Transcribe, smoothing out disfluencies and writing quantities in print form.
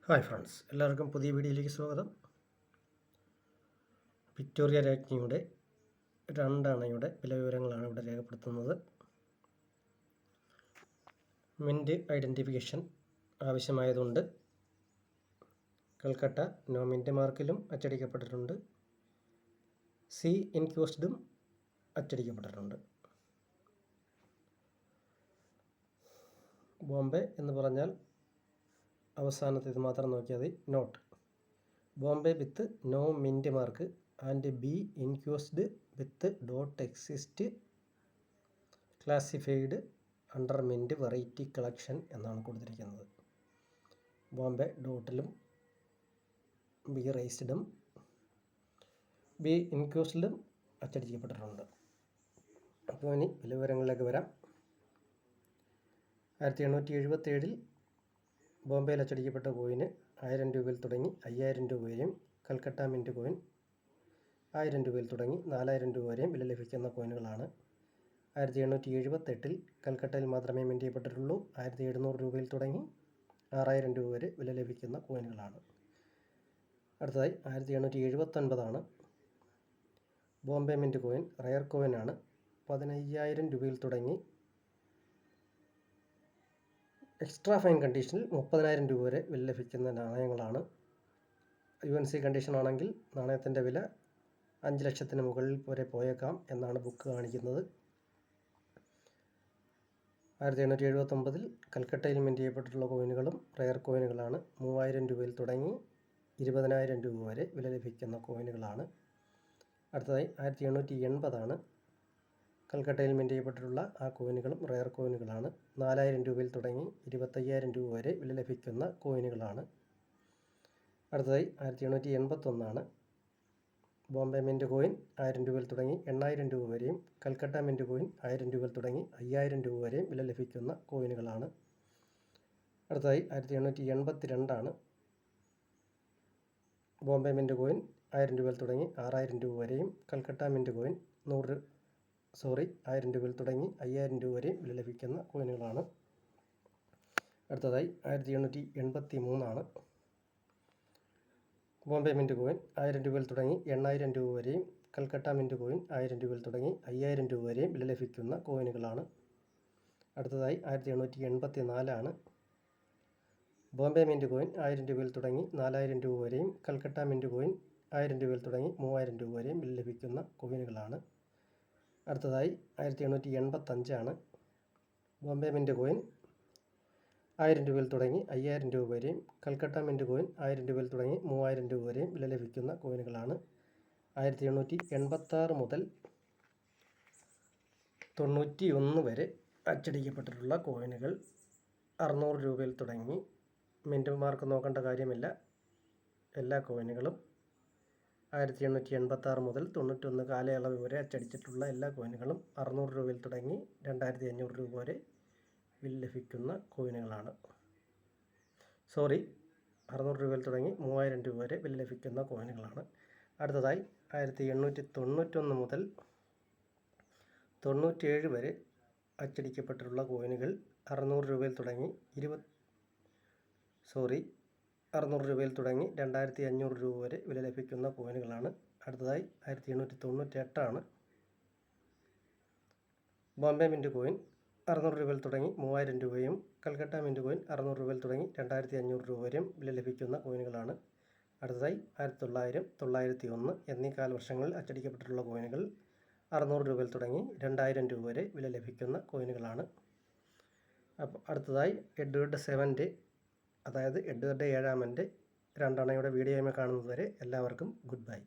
Hi friends, എല്ലാവർക്കും പുതിയ വീഡിയോയിലേക്ക് സ്വാഗതം. വിക്ടോറിയ രാജ്ഞിയുടെ 2 അണയുടെ വില വിവരങ്ങളാണ് ഇവിടെ രേഖപ്പെടുത്തുന്നത്. മിൻറ്റ് ഐഡൻറ്റിഫിക്കേഷൻ ആവശ്യമായതുകൊണ്ട് കൽക്കട്ട നോ മിൻറ്റ് മാർക്കിലും അച്ചടിക്കപ്പെട്ടിട്ടുണ്ട്. സി ഇൻക്യൂസ്ഡും അച്ചടിക്കപ്പെട്ടിട്ടുണ്ട്. ബോംബെ എന്ന് പറഞ്ഞാൽ അവസാനത്തേത് മാത്രം നോക്കിയാൽ മതി. Note Bombay with no mint mark and B incused with dot exist classified under mint variety collection എന്നാണ് കൊടുത്തിരിക്കുന്നത്. ബോംബെ ഡോട്ടിലും ബി റൈസ്ഡും ബി ഇൻക്യൂസ്ഡിലും അച്ചടിക്കപ്പെട്ടിട്ടുണ്ട്. അപ്പോൾ ഇനി വില വിവരങ്ങളിലേക്ക് വരാം. 1877 ബോംബെയിൽ അച്ചടിക്കപ്പെട്ട കോയിന് 1000 രൂപയിൽ തുടങ്ങി 5000 രൂപ വരെയും, കൽക്കട്ട മിൻറ്റ് കോയിൻ 1000 രൂപയിൽ തുടങ്ങി 4000 രൂപ വരെയും വില ലഭിക്കുന്ന കോയിനുകളാണ്. 1878 കൽക്കട്ടയിൽ മാത്രമേ മിൻറ്റ് ചെയ്യപ്പെട്ടിട്ടുള്ളൂ. 1700 രൂപയിൽ തുടങ്ങി 6000 രൂപ വരെ വില ലഭിക്കുന്ന കോയിനുകളാണ്. അടുത്തതായി 1879 ബോംബെ മിൻറ്റ് കോയിൻ റയർ കോയിനാണ്. 15000 രൂപയിൽ തുടങ്ങി എക്സ്ട്രാ ഫൈൻ കണ്ടീഷനിൽ 30,000 രൂപ വരെ വില ലഭിക്കുന്ന നാണയങ്ങളാണ്. UNC കണ്ടീഷൻ ആണെങ്കിൽ നാണയത്തിൻ്റെ വില 5 ലക്ഷത്തിന് മുകളിൽ വരെ പോയേക്കാം എന്നാണ് ബുക്ക് കാണിക്കുന്നത്. 1879 കൽക്കട്ടയിൽ മിൻറ്റ് ചെയ്യപ്പെട്ടിട്ടുള്ള കോയിനുകളും റയർ കോയിനുകളാണ്. 3000 രൂപയിൽ തുടങ്ങി 20,000 രൂപ വരെ വില ലഭിക്കുന്ന കോയിനുകളാണ്. അടുത്തതായി 1880 കൽക്കട്ടയിൽ മിൻറ്റ് ചെയ്യപ്പെട്ടിട്ടുള്ള ആ കോയിനുകളും റയർ കോയിനുകളാണ്. 4000 രൂപയിൽ തുടങ്ങി 25,000 രൂപ വരെ വില ലഭിക്കുന്ന കോയിനുകളാണ്. അടുത്തതായി 1881 ബോംബെ മിൻറ്റ് കോയിൻ 1000 രൂപയിൽ തുടങ്ങി 8000 രൂപ വരെയും, കൽക്കട്ട മിൻറ്റ് കോയിൻ 1000 രൂപയിൽ തുടങ്ങി 5000 രൂപ വരെയും വില ലഭിക്കുന്ന കോയിനുകളാണ്. അടുത്തതായി 1882 ബോംബെ മിൻറ്റ് കോയിൻ 1000 രൂപയിൽ തുടങ്ങി 6000 രൂപ വരെയും, കൽക്കട്ട മിൻറ്റ് കോയിൻ 1000 രൂപയിൽ തുടങ്ങി 5000 രൂപ വരെയും വില ലഭിക്കുന്ന കോയിനുകളാണ്. അടുത്തതായി 1883 ബോംബെ മിൻറ്റ് കോയിൻ 1000 രൂപയിൽ തുടങ്ങി 8000 രൂപ വരെയും, കൽക്കട്ട മിൻറ്റ് കോയിൻ 1000 രൂപയിൽ തുടങ്ങി 5000 രൂപ വരെയും വില ലഭിക്കുന്ന കോയിനുകളാണ്. അടുത്തതായി 1884 ബോംബെ മിൻറ്റ് കോയിൻ 1000 രൂപയിൽ തുടങ്ങി 4000 രൂപ വരെയും, കൽക്കട്ട മിൻറ്റ് കോയിൻ 1000 രൂപയിൽ തുടങ്ങി 3000 രൂപ വരെയും വില ലഭിക്കുന്ന കോയിനുകളാണ്. അടുത്തതായി 1885 ബോംബെ മിൻറ്റ് കോയിൻ 1000 രൂപയിൽ തുടങ്ങി 5000 രൂപ വരെയും, കൽക്കട്ട മിൻറ്റ് കോയിൻ 1000 രൂപയിൽ തുടങ്ങി 3000 രൂപ വരെയും വില ലഭിക്കുന്ന കോയിനുകളാണ്. 1886 മുതൽ 91 വരെ അച്ചടിക്കപ്പെട്ടിട്ടുള്ള കോയിനുകൾ 600 രൂപയിൽ തുടങ്ങി, മിൻറ്റ് മാർക്ക് നോക്കേണ്ട കാര്യമില്ല, എല്ലാ കോയിനുകളും 1886 മുതൽ 91 കാലയളവ് വരെ അച്ചടിച്ചിട്ടുള്ള എല്ലാ കോയിനുകളും 600 രൂപയിൽ തുടങ്ങി 2500 രൂപ വരെ വില ലഭിക്കുന്ന കോയിനുകളാണ്. 600 രൂപയിൽ തുടങ്ങി 3000 രൂപ വരെ വില ലഭിക്കുന്ന കോയിനുകളാണ്. അടുത്തതായി 1891 മുതൽ 97 വരെ അച്ചടിക്കപ്പെട്ടിട്ടുള്ള കോയിനുകൾ 600 രൂപയിൽ തുടങ്ങി 2500 രൂപ വരെ വില ലഭിക്കുന്ന കോയിനുകളാണ്. അടുത്തതായി 1898 ബോംബെ മിൻറ്റ് കോയിൻ 600 രൂപയിൽ തുടങ്ങി 3000 രൂപയും, കൽക്കട്ട മിൻറ്റ് കോയിൻ 600 രൂപയിൽ തുടങ്ങി 2500 രൂപ വരെയും വില ലഭിക്കുന്ന കോയിനുകളാണ്. അടുത്തതായി 1900, 901 എന്നീ കാലവർഷങ്ങളിൽ അച്ചടിക്കപ്പെട്ടിട്ടുള്ള കോയിനുകൾ 600 രൂപയിൽ തുടങ്ങി 2000 രൂപ വരെ വില ലഭിക്കുന്ന കോയിനുകളാണ്. അപ്പോൾ അടുത്തതായി എഡ്വേർഡ് 7ൻ്റെ അതായത് എഡ്വേർഡ് 7 2 അണയുടെ വീഡിയോയുമായി കാണുന്നത് വരെ എല്ലാവർക്കും ഗുഡ് ബൈ.